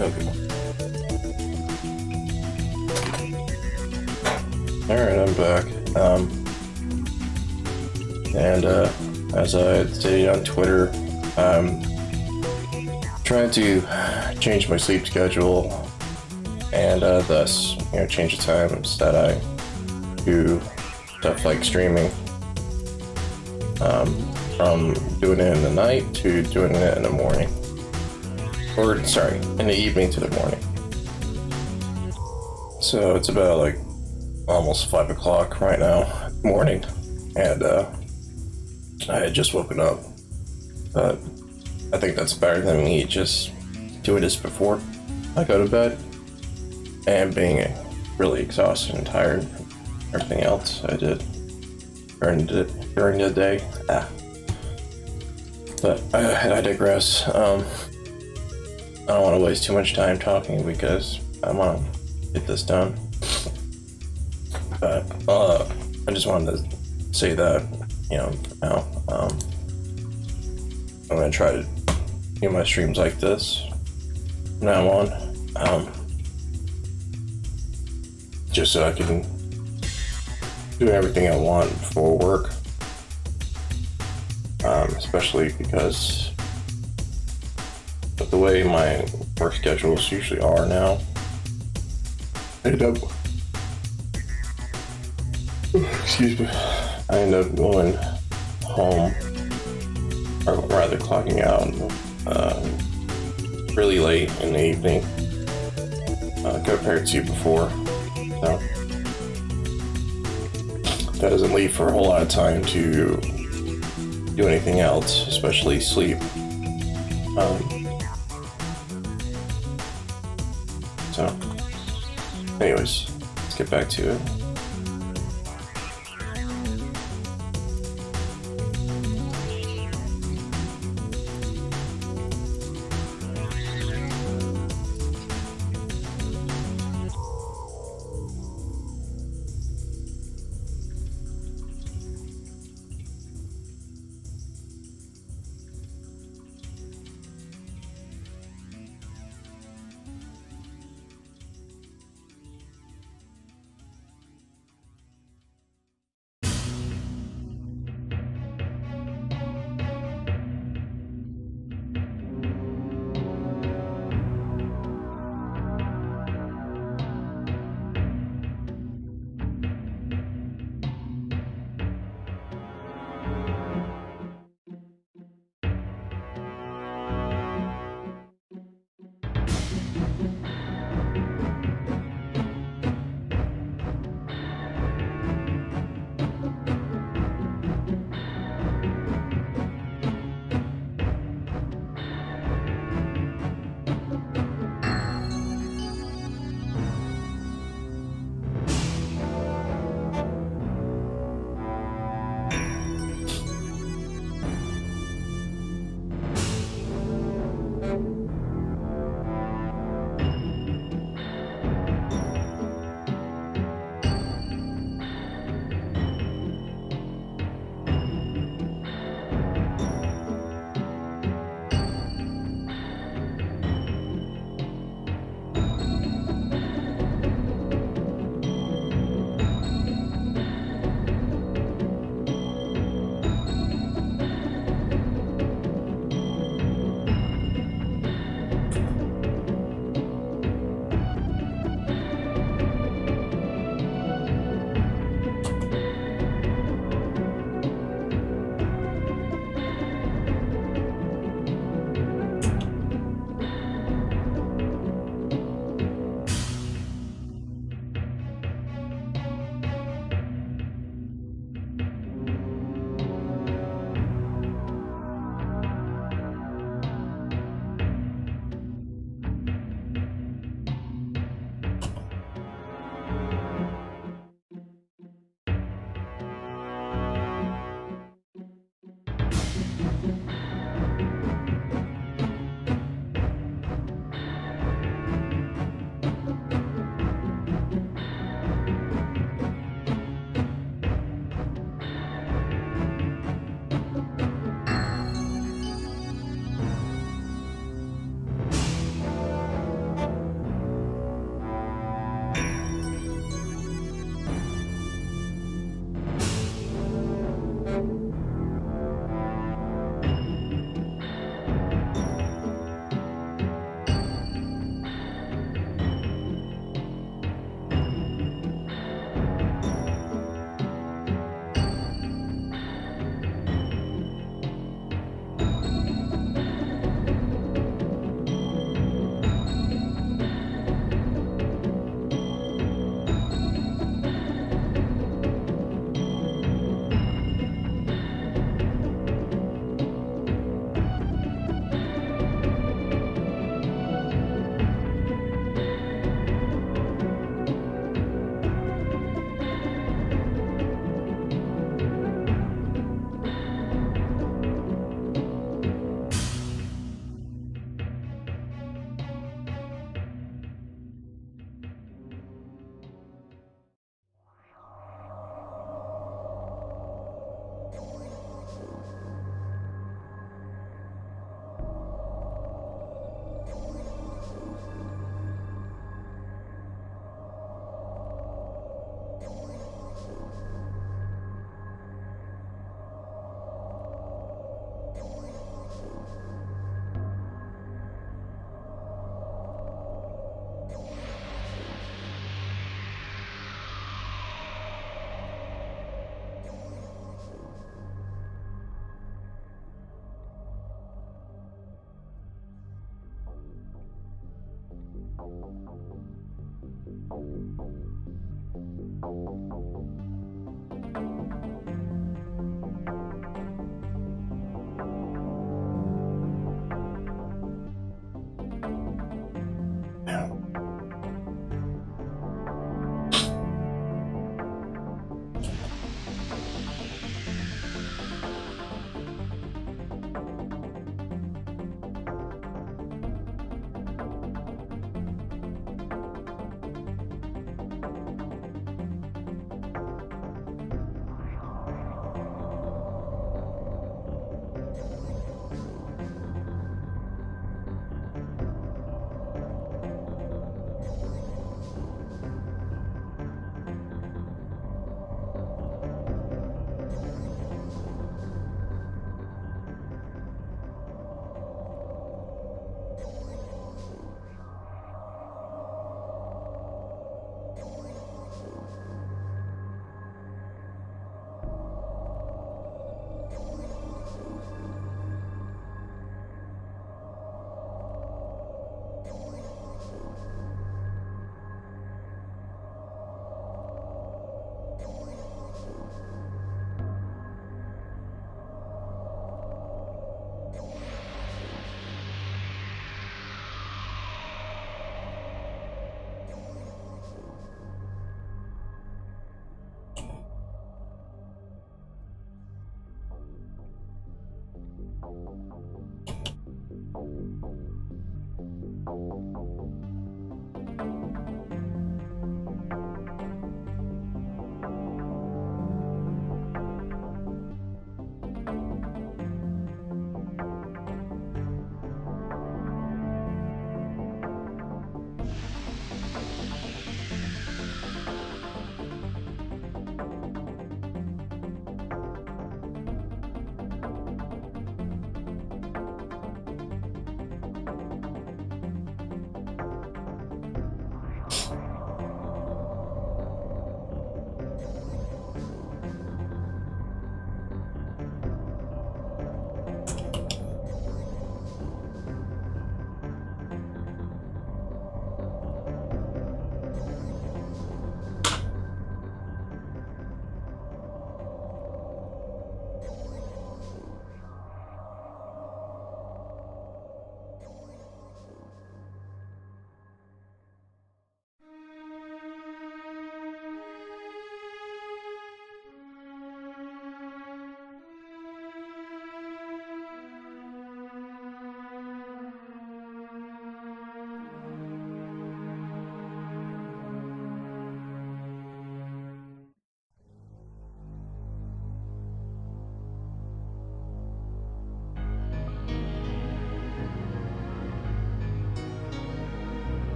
Okay. Alright, I'm back. And as I stated on Twitter, I'm trying to change my sleep schedule and thus, change the times that I do stuff like streaming. From doing it in the night to doing it in the morning. Or, sorry, in the evening to the morning. So it's about like almost 5 o'clock right now, morning, and I had just woken up. But I think that's better than me just doing this before I go to bed and being really exhausted and tired from everything else I did during the day. But I digress. I don't want to waste too much time talking because I want to get this done. But I just wanted to say that, now I'm gonna try to do my streams like this from now on, just so I can do everything I want for work. Especially because of the way my work schedules usually are now. Excuse me. I end up going home, or rather clocking out really late in the evening compared to before. So that doesn't leave for a whole lot of time to do anything else, especially sleep. So, anyways, let's get back to it.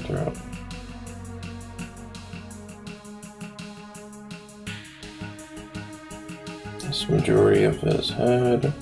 throat. This majority of his head.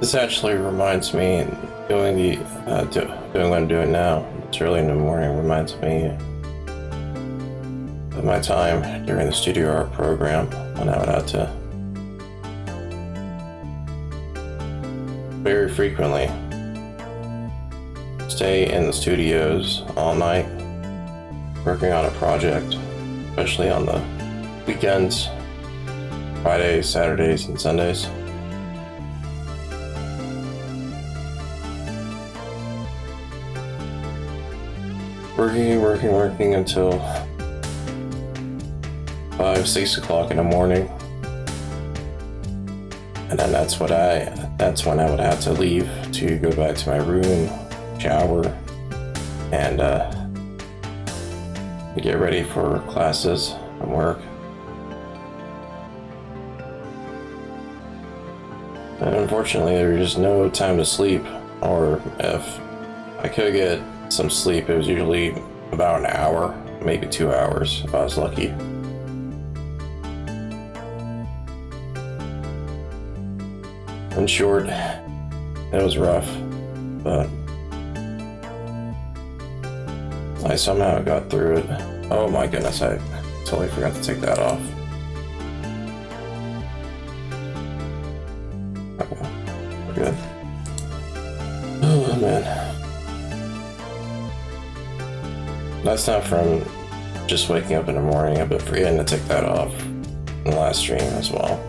This actually reminds me, doing what I'm doing now. It's early in the morning. Reminds me of my time during the studio art program when I would have to very frequently stay in the studios all night working on a project, especially on the weekends, Fridays, Saturdays, and Sundays. Working until 5, 6 o'clock in the morning. And then that's when I would have to leave to go back to my room, shower, and get ready for classes and work. And unfortunately, there was just no time to sleep, or if I could get some sleep, it was usually about an hour, maybe 2 hours if I was lucky. In short, it was rough, but I somehow got through it. Oh my goodness, I totally forgot to take that off. Okay, we're good. Oh man. That's not from just waking up in the morning. I've been forgetting to take that off in the last stream as well.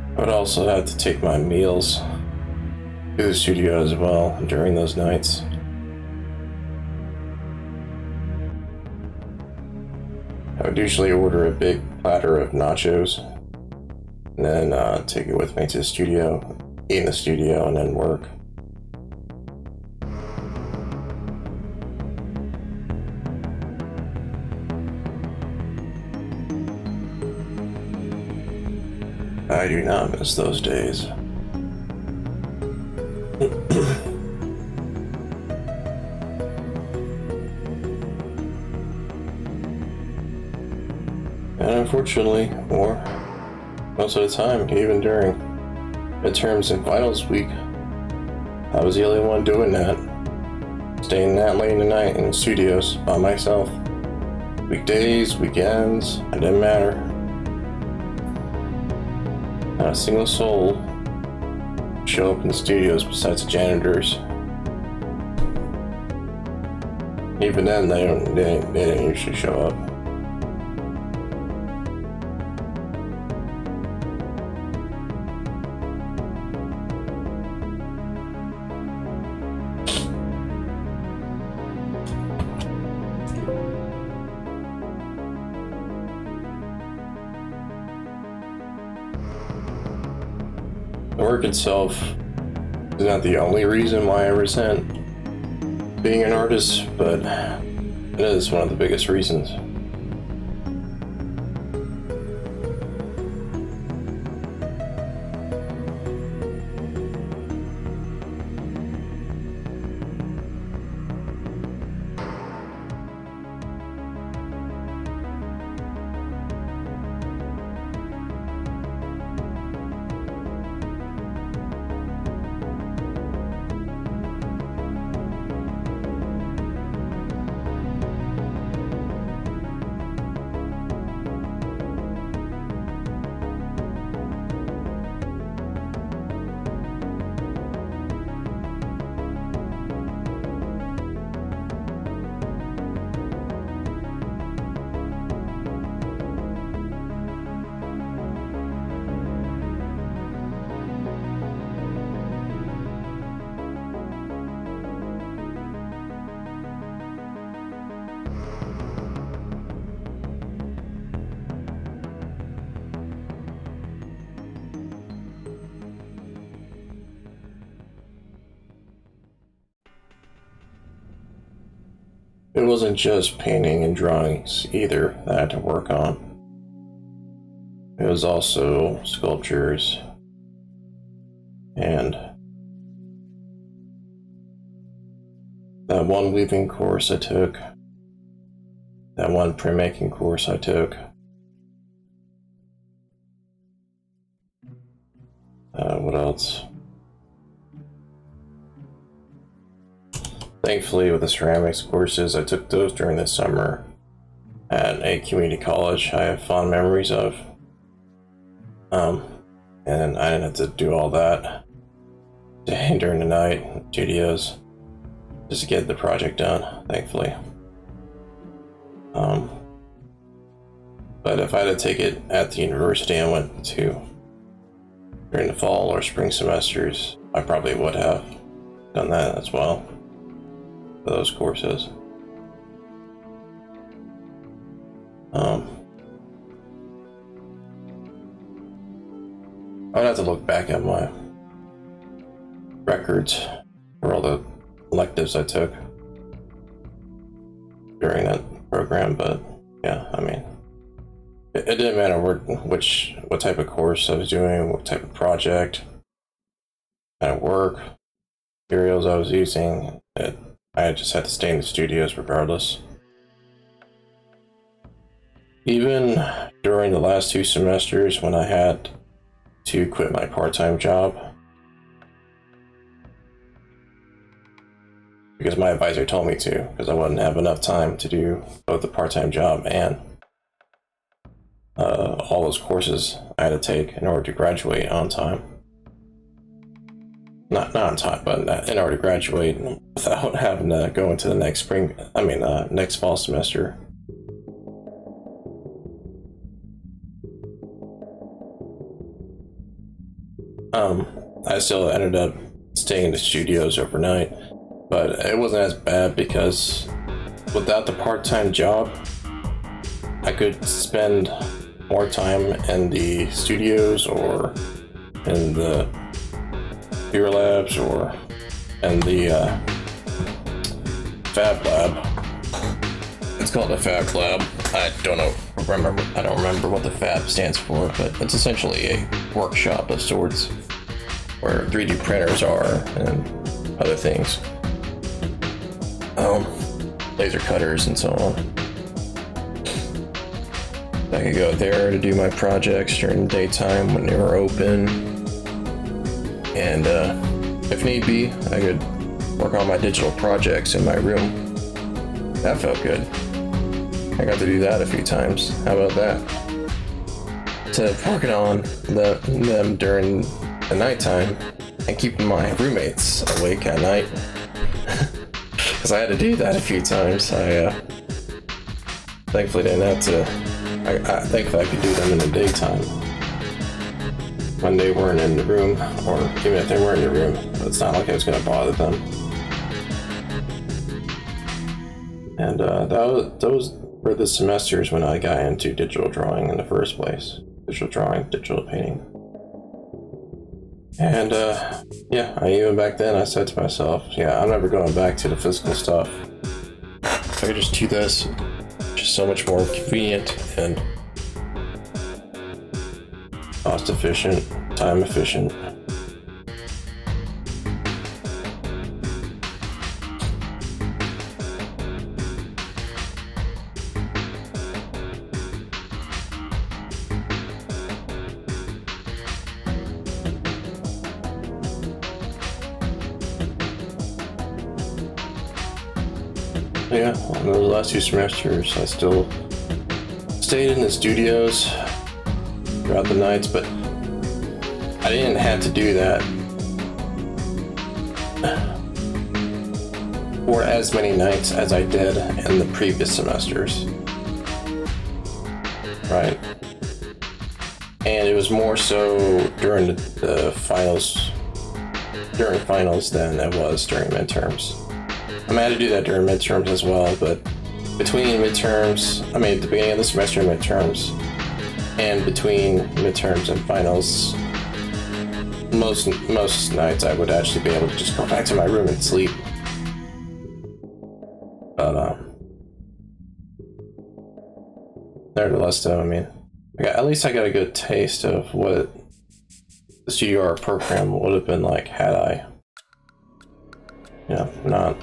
I would also have to take my meals to the studio as well during those nights. I would usually order a big platter of nachos and then take it with me to the studio, eat in the studio, and then work. I do not miss those days. And unfortunately, most of the time, even during midterms and finals week, I was the only one doing that. Staying that late in the night in the studios by myself. Weekdays, weekends, it didn't matter. Not a single soul show up in the studios besides the janitors. Even then, they didn't usually show up. The work itself is not the only reason why I resent being an artist, but it is one of the biggest reasons. it wasn't just painting and drawings either that I had to work on. It was also sculptures and that one weaving course I took, that one printmaking course I took. What else? Thankfully, with the ceramics courses, I took those during the summer at a community college I have fond memories of. And I didn't have to do all that during the night studios just to get the project done, thankfully. But if I had to take it at the university I went to during the fall or spring semesters, I probably would have done that as well for those courses. I would have to look back at my records for all the electives I took during that program, but yeah, I mean, it didn't matter what type of course I was doing, what type of project, kind of work, materials I was using. I just had to stay in the studios regardless. Even during the last 2 semesters when I had to quit my part-time job, because my advisor told me to, because I wouldn't have enough time to do both the part-time job and all those courses I had to take in order to graduate on time. Not on time, but in order to graduate without having to go into the next next fall semester. I still ended up staying in the studios overnight, but it wasn't as bad because without the part-time job, I could spend more time in the studios or in the beer labs or in the Fab Lab. It's called a Fab Lab. I don't remember what the Fab stands for, but it's essentially a workshop of sorts where 3D printers are and other things. Laser cutters and so on. I could go there to do my projects during the daytime when they were open, and if need be, I could work on my digital projects in my room. That felt good. I got to do that a few times. How about that? Instead of working on them during the nighttime and keeping my roommates awake at night, because I had to do that a few times. I thankfully didn't have to. Thankfully I could do them in the daytime when they weren't in the room, or even if they were in the room, it's not like I was going to bother them. And those were the semesters when I got into digital drawing in the first place. Digital drawing, digital painting. And yeah, even back then I said to myself, yeah, I'm never going back to the physical stuff. If I could just do this, just so much more convenient and cost efficient, time efficient. Yeah, in the last 2 semesters, I still stayed in the studios throughout the nights, but I didn't have to do that for as many nights as I did in the previous semesters. Right. And it was more so during the finals, than it was during midterms. I had to do that during midterms as well, but between midterms, at the beginning of the semester and midterms, and between midterms and finals, most nights I would actually be able to just go back to my room and sleep. But nevertheless, though, I mean, at least I got a good taste of what the CDR program would have been like had I, not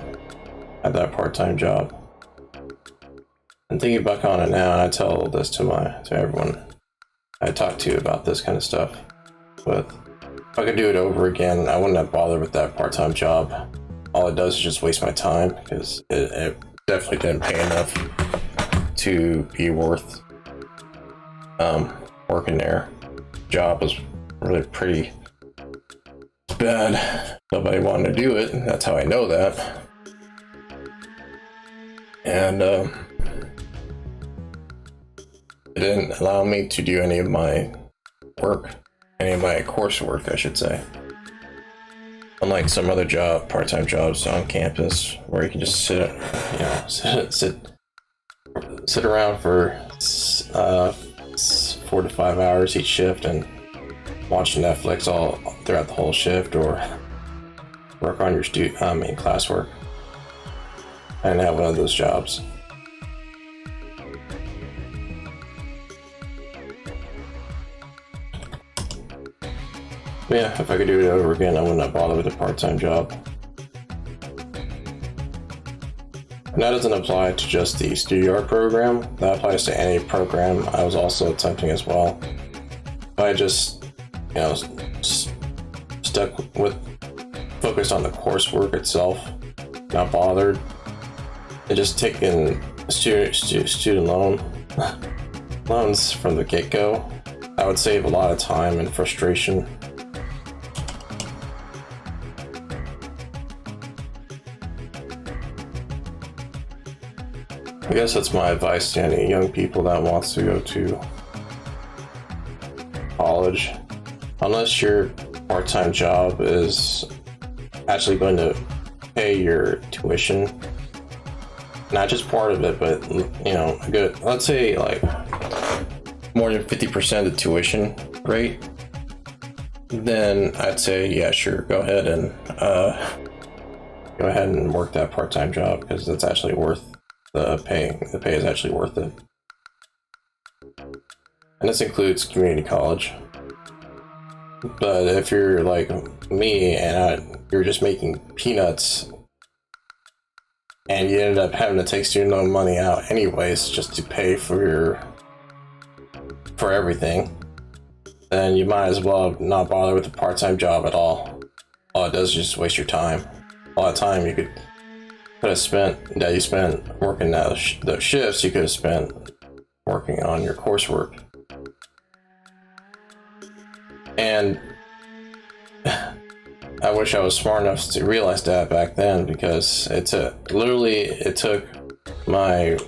had that part-time job. And thinking back on it now, and I tell this to everyone I talk to about this kind of stuff. But if I could do it over again, I wouldn't have bothered with that part-time job. All it does is just waste my time, because it definitely didn't pay enough to be worth working there. Job was really pretty bad. Nobody wanted to do it. That's how I know that. And it didn't allow me to do any of my work, any of my coursework, I should say. Unlike some other part-time jobs on campus, where you can just sit around for 4 to 5 hours each shift and watch Netflix all throughout the whole shift, or work on your classwork. I didn't have one of those jobs. But yeah, if I could do it over again, I would not bother with a part-time job. And that doesn't apply to just the Studio Art program. That applies to any program I was also attempting as well. If I just, focused on the coursework itself, not bothered, and just taking student loans from the get-go, I would save a lot of time and frustration. I guess that's my advice to any young people that wants to go to college. Unless your part-time job is actually going to pay your tuition, not just part of it, but a good, let's say like more than 50% of the tuition rate, then I'd say, yeah, sure, go ahead and work that part-time job, because it's actually worth the pay. The pay is actually worth it. And this includes community college. But if you're like me and you're just making peanuts, and you ended up having to take student loan money out anyways just to pay for everything, then you might as well not bother with a part-time job at all. All it does is just waste your time. All that time you could have spent working those shifts, you could have spent working on your coursework. And I wish I was smart enough to realize that back then, because it took my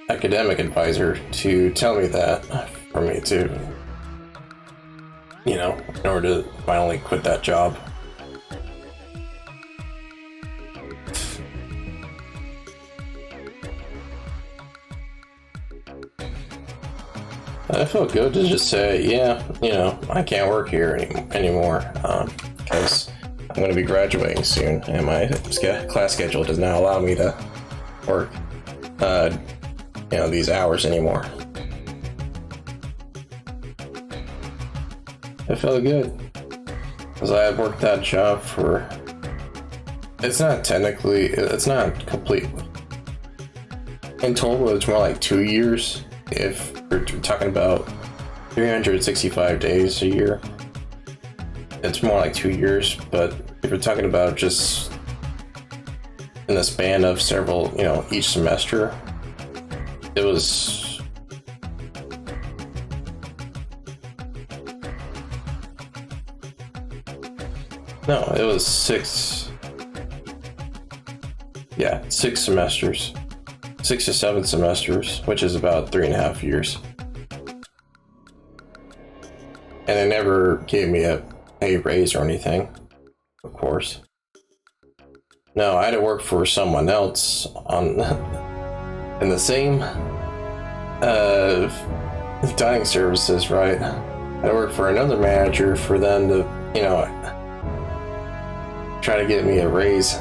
academic advisor to tell me that for me to, in order to finally quit that job. I felt good to just say, yeah, I can't work here anymore, because I'm going to be graduating soon, and my class schedule does not allow me to work, these hours anymore. It felt good, because I had worked that job for, it's not complete. In total, it's more like 2 years. If we're talking about 365 days a year, it's more like 2 years. But if we're talking about just in the span of several, each semester, it was six semesters. 6 to 7 semesters, which is about 3.5 years. And they never gave me a pay raise or anything, of course. No, I had to work for someone else in the same dining services, right? I had to work for another manager for them to, try to get me a raise.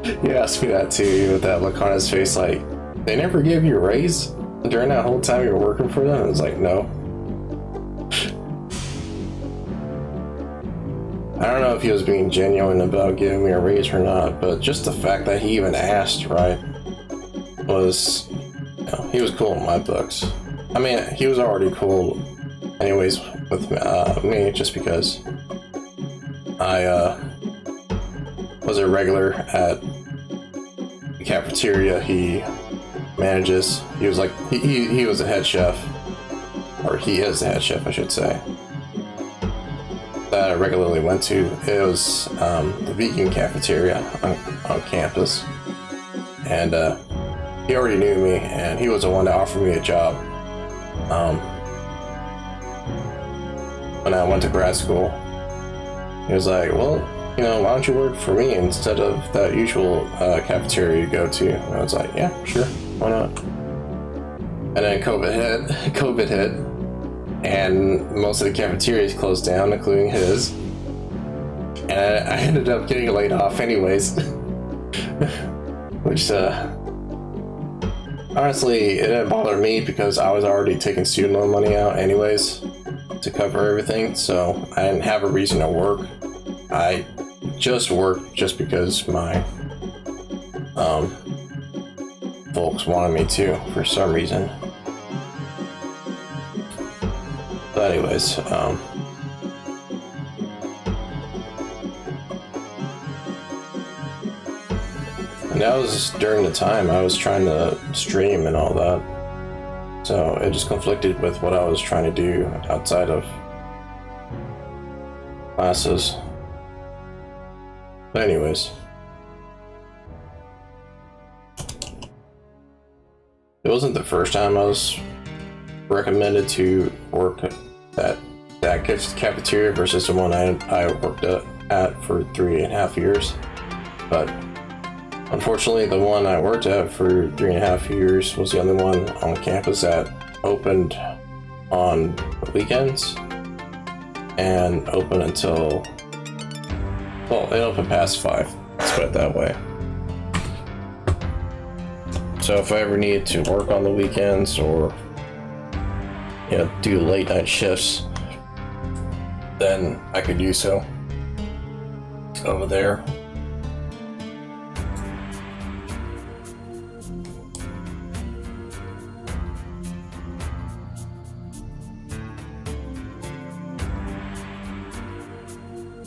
He asked me that too, with that look on his face, like, they never gave you a raise during that whole time you were working for them? I was like, no. I don't know if he was being genuine about giving me a raise or not, but just the fact that he even asked, right, was, you know, he was cool in my books. I mean, he was already cool anyways with me, just because I was a regular at the cafeteria he manages. He was like, he was a head chef, or he is the head chef, I should say, that I regularly went to. It was the vegan cafeteria on campus, and he already knew me, and he was the one that offered me a job when I went to grad school. He was like, well, you know, why don't you work for me instead of that usual cafeteria you go to? And I was like, yeah, sure, why not? And then COVID hit, and most of the cafeterias closed down, including his. And I ended up getting laid off anyways. Which, honestly, it didn't bother me because I was already taking student loan money out anyways to cover everything, so I didn't have a reason to work. I just worked just because my folks wanted me to for some reason. But anyways, and that was during the time I was trying to stream and all that. So it just conflicted with what I was trying to do outside of classes. But anyways, it wasn't the first time I was recommended to work at that cafeteria versus the one I worked at for 3.5 years. But unfortunately, the one I worked at for 3.5 years was the only one on campus that opened on the weekends and open until, well, it opened past 5. Let's put it that way. So if I ever needed to work on the weekends or, you know, do late night shifts, then I could do so over there.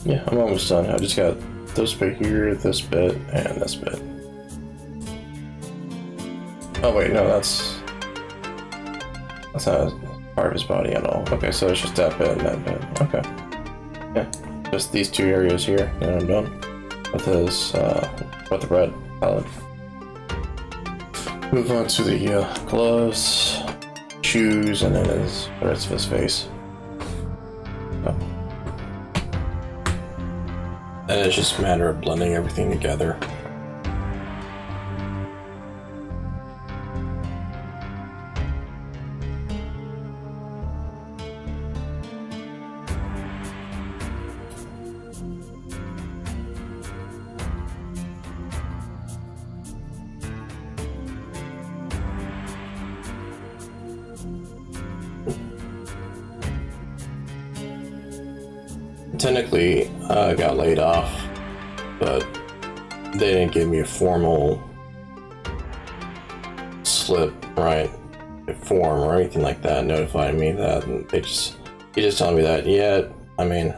Yeah, I'm almost done. I just got this bit here, this bit, and this bit. Oh wait, no, that's not part of his body at all. Okay, so it's just that bit and that bit. Okay. Yeah, just these two areas here, and I'm done with his, with the red palette. Move on to the gloves, shoes, and then the rest of his face. And it's just a matter of blending everything together. Technically, I got laid off, but they didn't give me a formal slip, right, form or anything like that notifying me that. And he just told me that, yeah, I mean,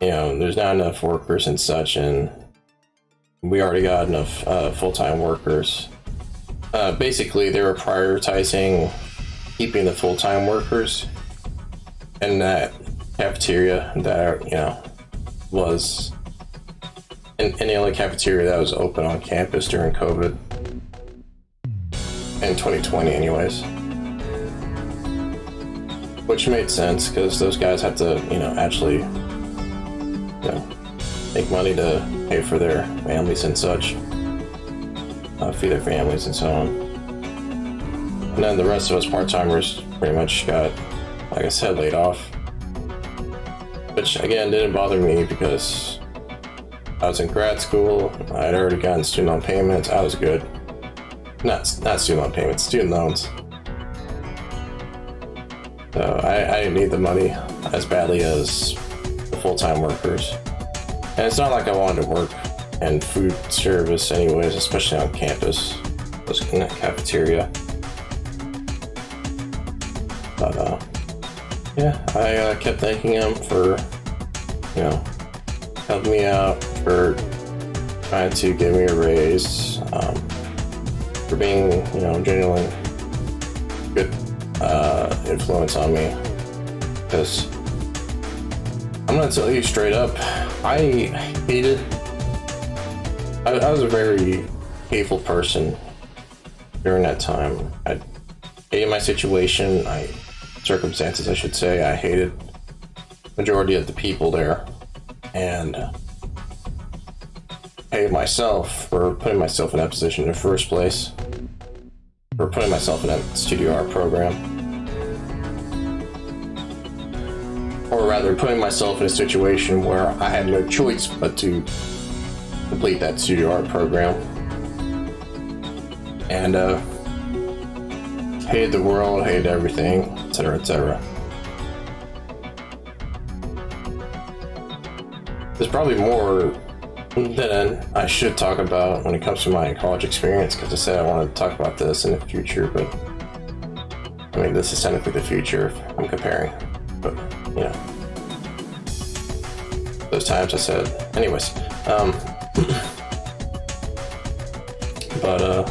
you know, there's not enough workers and such, and we already got enough full-time workers. Basically, they were prioritizing keeping the full-time workers, and that cafeteria that, you know, was in the only cafeteria that was open on campus during COVID in 2020 anyways, which made sense because those guys have to, you know, actually, you know, make money to pay for their families and such, feed their families and so on. And then the rest of us part-timers pretty much got, like I said, laid off. Which again didn't bother me because I was in grad school. I had already gotten student loan payments. I was good. Not student loan payments, student loans. So I didn't need the money as badly as the full-time workers. And it's not like I wanted to work in food service anyways, especially on campus. I was in that cafeteria. But yeah, I kept thanking him for, helping me out, for trying to give me a raise, for being, genuinely good influence on me. Because I'm gonna tell you straight up, I was a very hateful person during that time. I hated my situation, circumstances I should say. I hated majority of the people there, and hated myself for putting myself in that position in the first place, for putting myself in that studio art program. Or rather, putting myself in a situation where I had no choice but to complete that studio art program. And hated the world, hated everything, etc., etc. There's probably more than I should talk about when it comes to my college experience, because I said I wanted to talk about this in the future, but I mean, this is technically the future if I'm comparing, but those times I said, anyways, but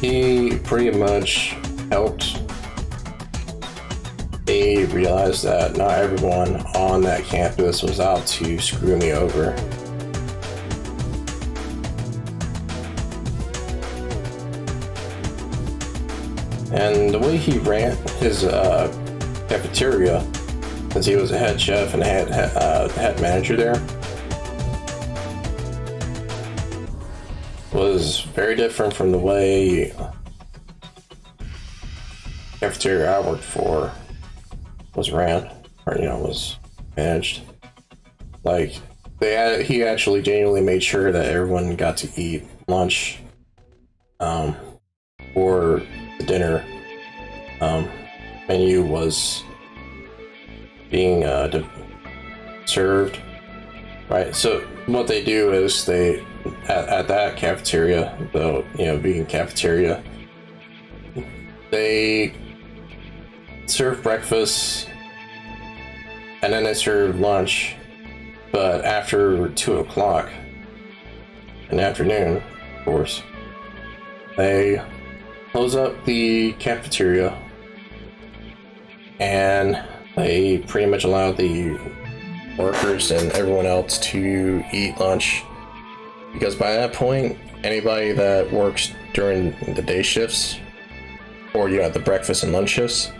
he pretty much helped me realize that not everyone on that campus was out to screw me over. And the way he ran his cafeteria, since he was a head chef and head manager there, was very different from the way cafeteria I worked for was ran, or was managed. Like, he actually genuinely made sure that everyone got to eat lunch, or the dinner menu was being served, right? So what they do is they at that cafeteria, though, being cafeteria, they serve breakfast and then they serve lunch, but after 2 o'clock in the afternoon, of course, they close up the cafeteria and they pretty much allow the workers and everyone else to eat lunch, because by that point, anybody that works during the day shifts, or the breakfast and lunch shifts,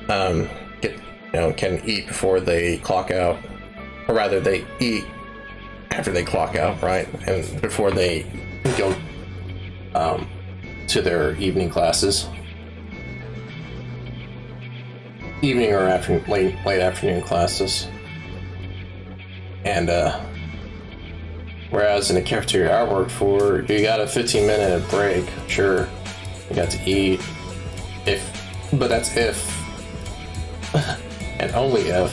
can eat before they clock out, or rather, they eat after they clock out, right? And before they go to their evening classes, evening or late afternoon classes. And whereas in the cafeteria I worked for, you got a 15-minute break, sure, you got to eat, but that's if, and only if,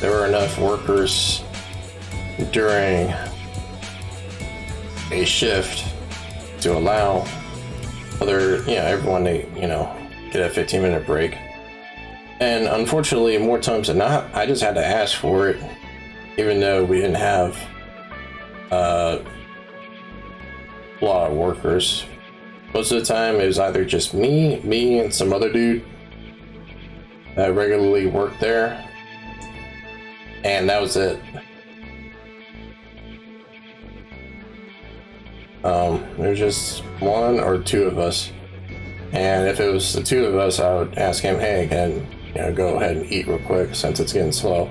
there were enough workers during a shift to allow everyone to, get a 15-minute break. And unfortunately, more times than not, I just had to ask for it, even though we didn't have a lot of workers. Most of the time, it was either just me and some other dude that regularly worked there, and that was it. There was just one or two of us, and if it was the two of us, I would ask him, "Hey, can go ahead and eat real quick since it's getting slow,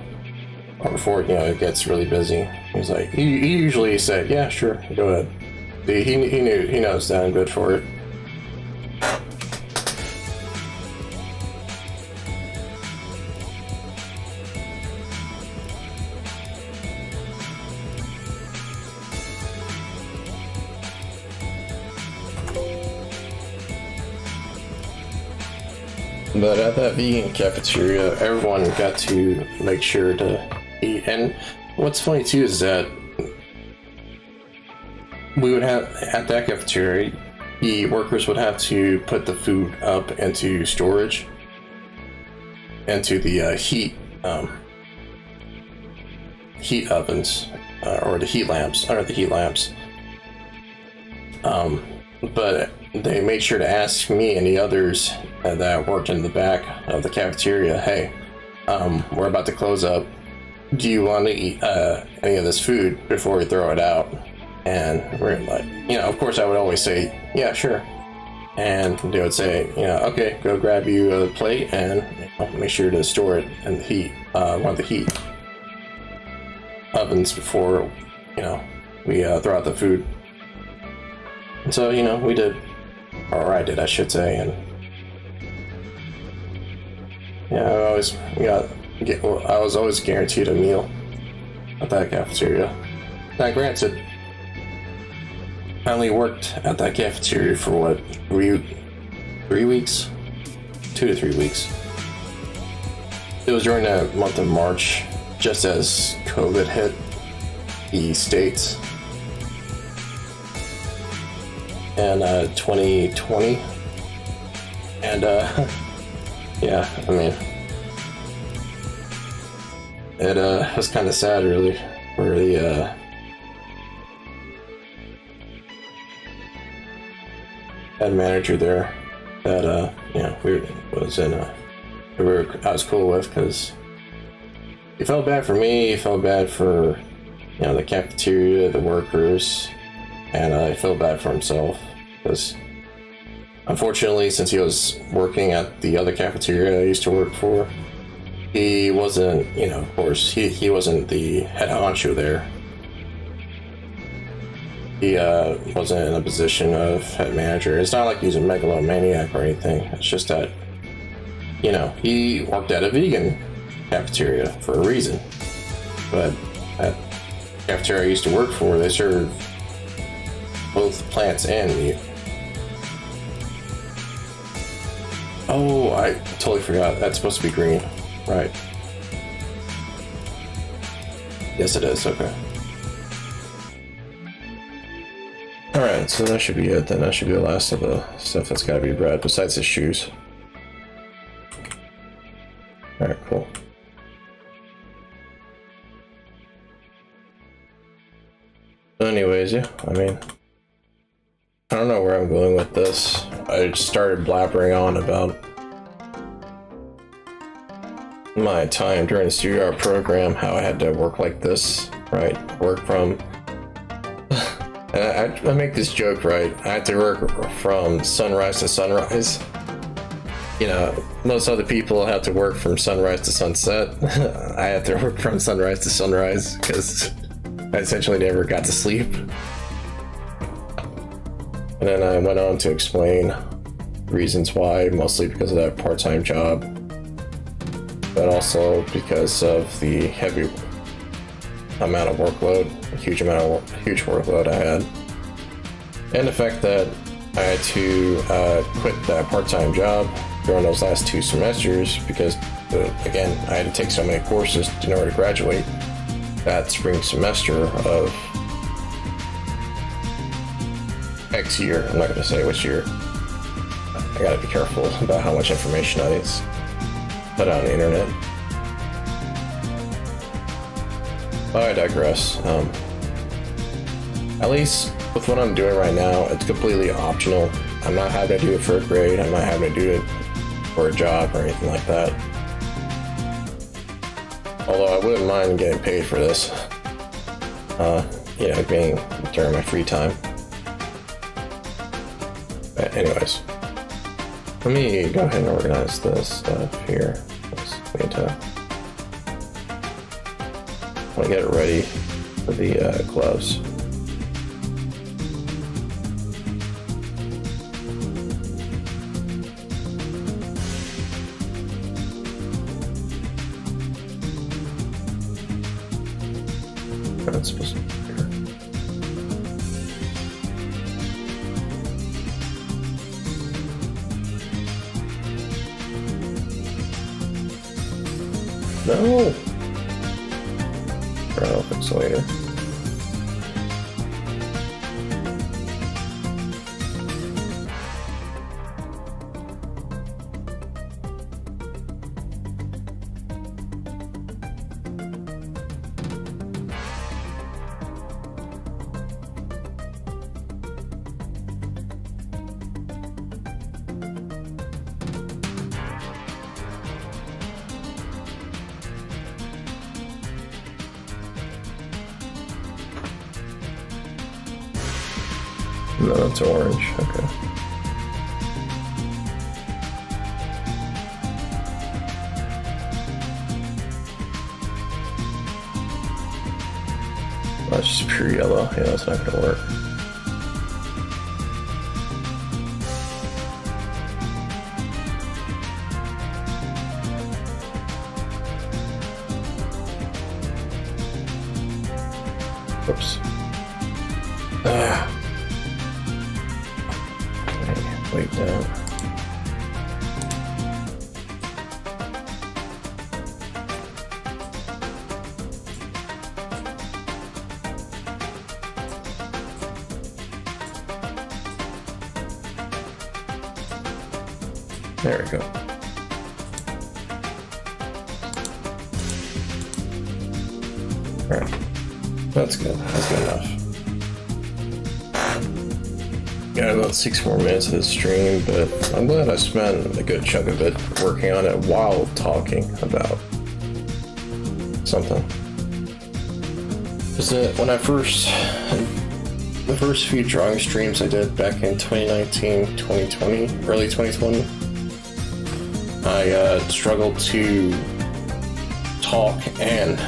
or before it gets really busy." He's like, he usually said, "Yeah, sure, go ahead." See, he knows that I'm good for it. But at that vegan cafeteria, everyone got to make sure to eat. And what's funny too is that we would have at that cafeteria, the workers would have to put the food up into storage, into the heat ovens, or the heat lamps, under the heat lamps. But they made sure to ask me and the others that worked in the back of the cafeteria, hey, we're about to close up. Do you want to eat any of this food before we throw it out? And we're like, of course I would always say, yeah, sure. And they would say, okay, go grab you a plate and make sure to store it in the heat, one of the heat ovens before, we throw out the food. And so, we did, or I did, I should say, and I was always guaranteed a meal at that cafeteria. Now, granted, I only worked at that cafeteria for what, 3 weeks? 2 to 3 weeks. It was during the month of March, just as COVID hit the States. In 2020, and yeah, I mean, it was kind of sad, really, for the head manager there that I was cool with, because he felt bad for me, he felt bad for the cafeteria, the workers, and he felt bad for himself, because unfortunately, since he was working at the other cafeteria I used to work for, he wasn't, of course, he wasn't the head honcho there. He wasn't in a position of head manager. It's not like he's a megalomaniac or anything. It's just that, he worked at a vegan cafeteria for a reason. But at the cafeteria I used to work for, they serve both plants and meat. Oh, I totally forgot. That's supposed to be green. Right. Yes, it is. Okay. Alright, so that should be it then. That should be the last of the stuff that's gotta be bred, besides the shoes. Alright, cool. Anyways, yeah, I mean, I don't know where I'm going with this. I just started blabbering on about my time during the studio art program, how I had to work like this, right? Work from... and I make this joke, right? I had to work from sunrise to sunrise. Most other people have to work from sunrise to sunset. I had to work from sunrise to sunrise, because I essentially never got to sleep. And then I went on to explain reasons why, mostly because of that part-time job, but also because of the heavy amount of workload, huge workload I had, and the fact that I had to quit that part-time job during those last 2 semesters because, again, I had to take so many courses in order to graduate that spring semester of X year. I'm not going to say which year. I gotta be careful about how much information I put on the internet. But I digress. At least with what I'm doing right now, it's completely optional. I'm not having to do it for a grade. I'm not having to do it for a job or anything like that. Although I wouldn't mind getting paid for this. Being during my free time. But anyways, let me go ahead and organize this stuff here. I want to get it ready for the gloves. That's supposed to be here. No! I'll fix it later. No, that's orange. Okay. That's just pure yellow. Yeah, that's not gonna work. Oops. Wait down. There we go. Alright. That's good. That's good enough. Got about 6 more minutes of the stream, but I'm glad I spent a good chunk of it working on it while talking about something. Because when the first few drawing streams I did back in 2019, 2020, early 2020, I struggled to talk and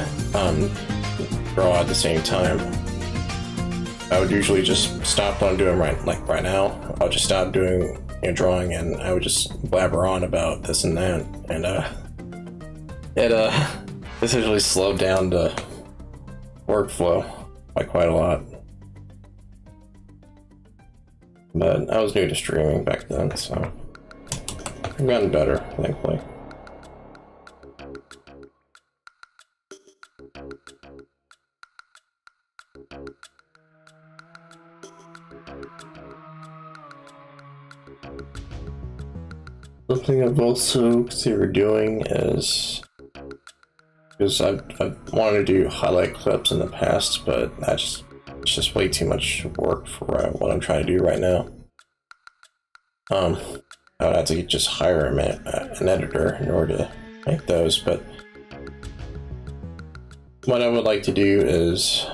draw at the same time. I would usually just stop what I'm doing right now. I'll just stop doing drawing and I would just blabber on about this and that, and it essentially slowed down the workflow by quite a lot. But I was new to streaming back then, so I've gotten better, thankfully. Something I've also considered doing is, because I've wanted to do highlight clips in the past, but it's just way too much work for what I'm trying to do right now. I would have to just hire an editor in order to make those, but what I would like to do is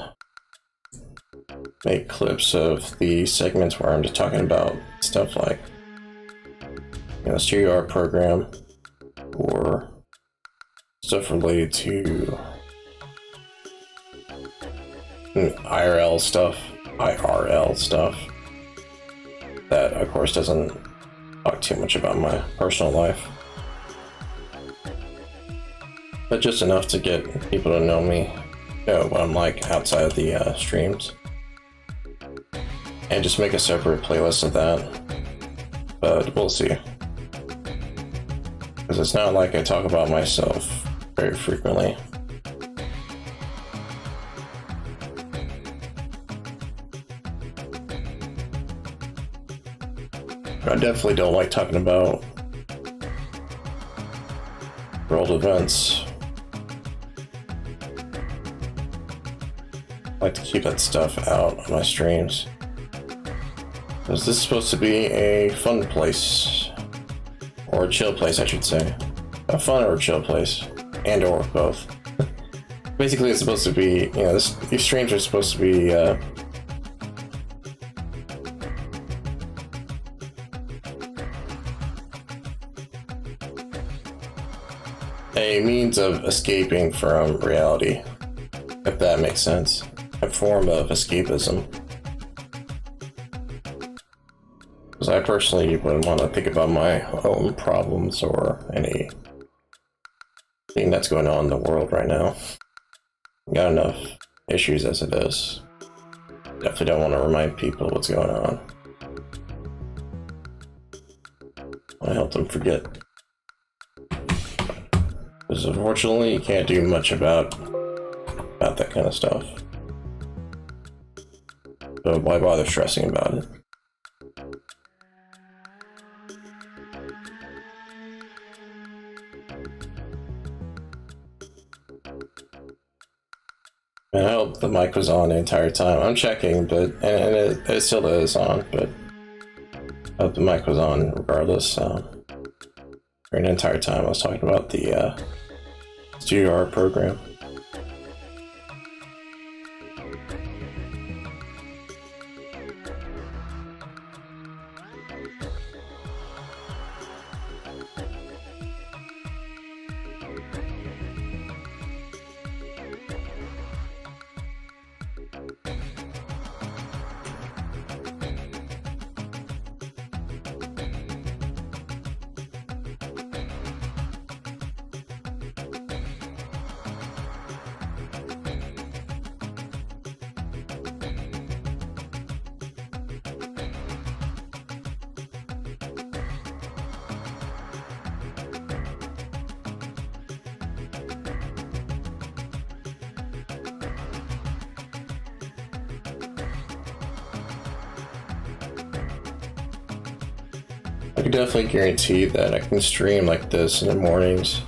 make clips of the segments where I'm just talking about stuff like studio art program or stuff related to IRL stuff that of course doesn't talk too much about my personal life, but just enough to get people to know me, know what I'm like outside of the streams, and just make a separate playlist of that. But we'll see. Because it's not like I talk about myself very frequently. I definitely don't like talking about world events. I like to keep that stuff out of my streams. Because this is supposed to be a fun place. Or a chill place, I should say. A fun or a chill place. And or both. Basically, it's supposed to be, these streams are supposed to be, a means of escaping from reality. If that makes sense. A form of escapism. Because I personally wouldn't want to think about my own problems or anything that's going on in the world right now. Got enough issues as it is. Definitely don't want to remind people what's going on. I help them forget. Because because unfortunately you can't do much about that kind of stuff. So why bother stressing about it? I hope the mic was on the entire time. I'm checking, but and it still is on, but I hope the mic was on regardless. During the entire time I was talking about the Studio Art program. I can definitely guarantee that I can stream like this in the mornings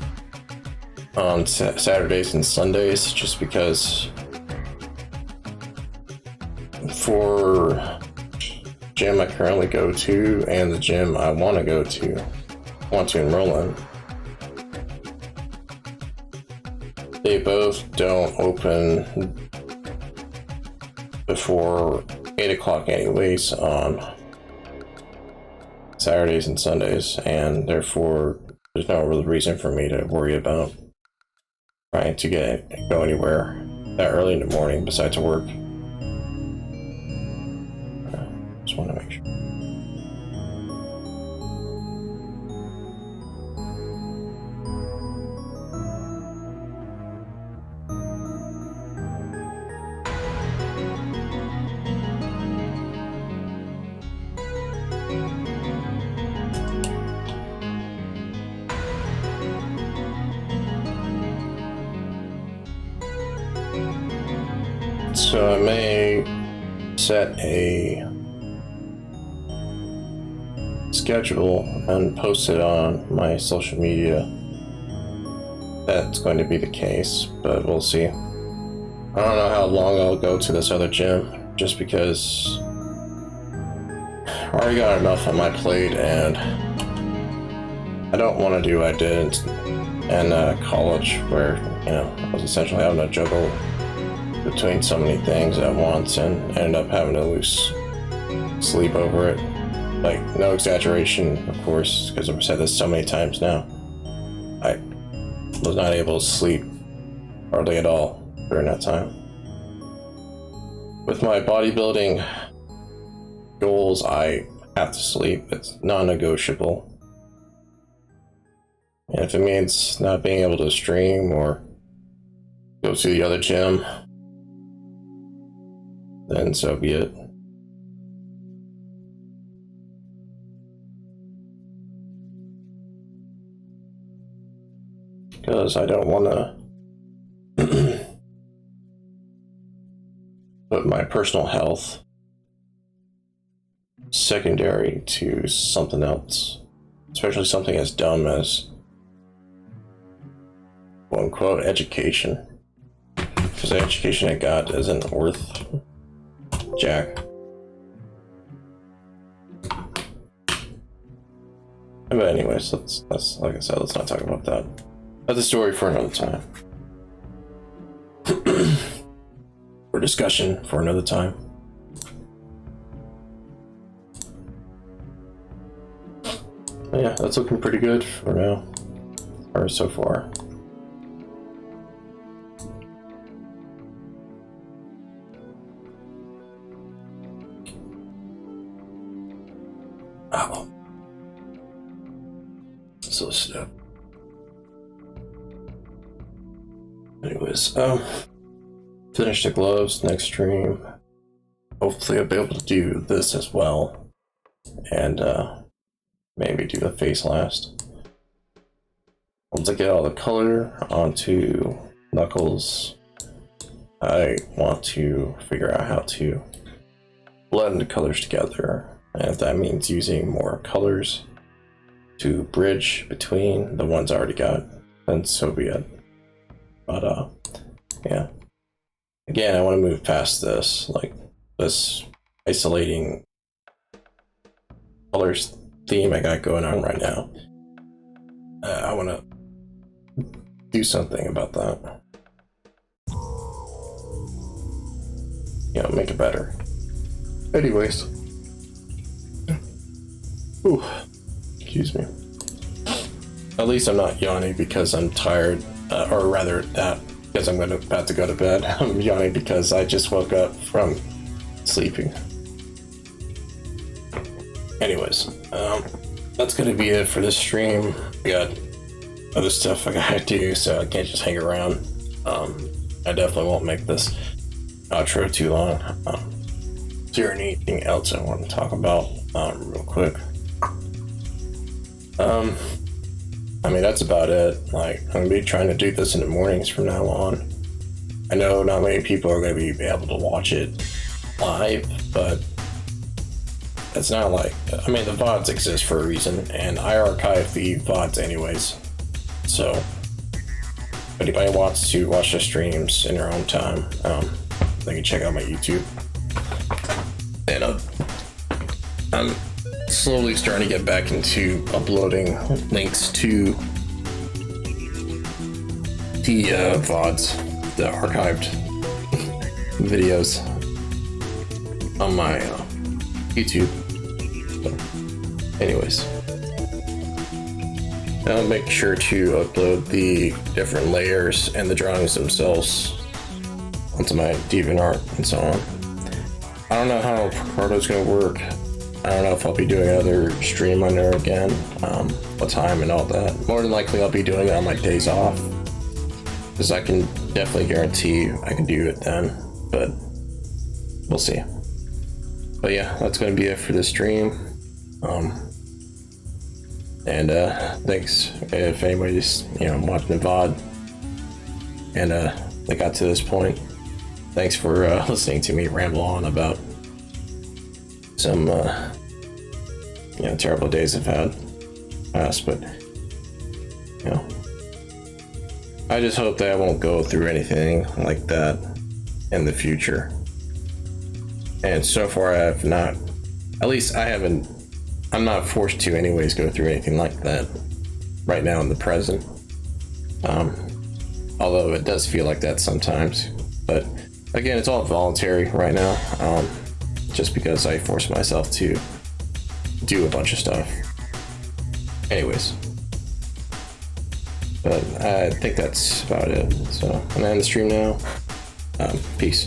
on Saturdays and Sundays, just because for gym I currently go to and the gym I want to enroll in, they both don't open before 8 o'clock anyways on Saturdays and Sundays, and therefore there's no real reason for me to worry about trying to go anywhere that early in the morning besides work. Just want to make sure. So I may set a schedule and post it on my social media. That's going to be the case, but we'll see. I don't know how long I'll go to this other gym, just because I already got enough on my plate, and I don't want to do what I did in college, where I was essentially having to juggle between so many things at once and ended up having to lose sleep over it. Like, no exaggeration, of course, because I've said this so many times now. I was not able to sleep hardly at all during that time. With my bodybuilding goals, I have to sleep. It's non-negotiable. And if it means not being able to stream or go to the other gym, then so be it. Because I don't want to put my personal health secondary to something else, especially something as dumb as quote unquote education, because the education I got isn't worth jack. But anyways, let's like I said, let's not talk about that. That's a story for another time. For discussion for another time. But yeah, that's looking pretty good for now, or so far. Oh. So step. Anyways, finish the gloves next stream. Hopefully I'll be able to do this as well. And maybe do the face last. Once I get all the color onto Knuckles, I want to figure out how to blend the colors together. And if that means using more colors to bridge between the ones I already got, then so be it. But yeah. Again, I want to move past this, like this isolating colors theme I got going on right now. I want to do something about that. You know, make it better. Anyways. Ooh, excuse me. At least I'm not yawning because I'm tired, or rather, because I'm about to go to bed. I'm yawning because I just woke up from sleeping. Anyways, that's gonna be it for this stream. I got other stuff I gotta do, so I can't just hang around. I definitely won't make this outro too long. Is there anything else I want to talk about real quick? I mean, that's about it. Like, I'm gonna be trying to do this in the mornings from now on. I know not many people are gonna be able to watch it live, but it's not like, I mean, the VODs exist for a reason, and I archive the VODs anyways. So, if anybody wants to watch the streams in their own time, they can check out my YouTube. And I'm slowly starting to get back into uploading links to the VODs, the archived videos on my YouTube. So, anyways, I'll make sure to upload the different layers and the drawings themselves onto my DeviantArt and so on. I don't know how Picarto's gonna work. I don't know if I'll be doing another stream on there again, what time and all that. More than likely I'll be doing it on my days off, because I can definitely guarantee I can do it then, but we'll see. But yeah, that's going to be it for this stream. And thanks if anybody's watching the VOD and they got to this point. Thanks for listening to me ramble on about some terrible days I've had past, but I just hope that I won't go through anything like that in the future. And so far I have not, at least I haven't, I'm not forced to anyways go through anything like that right now in the present. Although it does feel like that sometimes, but again, it's all voluntary right now. Just because I force myself to do a bunch of stuff. Anyways. But I think that's about it. So I'm gonna end the stream now. Peace.